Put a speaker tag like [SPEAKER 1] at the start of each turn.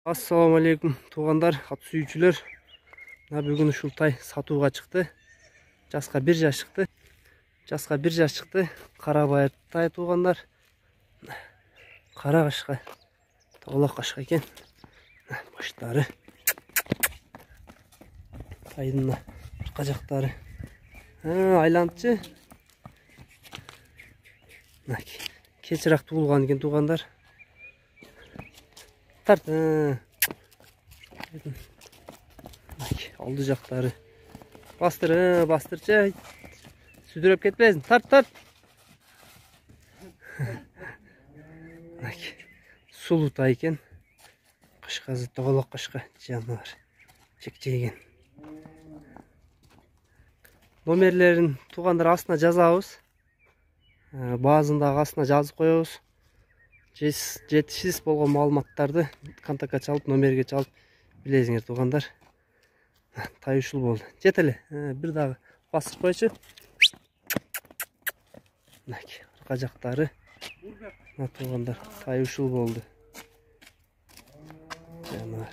[SPEAKER 1] Assalamu alaikum туғандар, ат сүйүүчүлөр. Бүгүн ушул тай сатууга чыкты. Жаска 1 жаш чыкты. Карабай тай туғандар. Кара кашка, тоголок кашка экен. Баштары. Тайдын арка жактары айланчы. Кечирээк туулган экен туғандар. Тарт. Алды жактары. Бастырчы. Сүдүрөп кетпесин. Тарт. Сулуу тай экен. Кашкасы тоголок кашка жаныбар. Жек-жеген. Номерлерин туғандар астына жазабыз. Баазын дагы астына жазып коебуз. Жетишсиз болгон маалыматтарды контактка чалып, номерге чалып билесиңер туғандар. Тай ушул болду. Жет эле. Бир дагы басып койчу. Арка жактары. Туғандар, тай ушул болду. Жанар.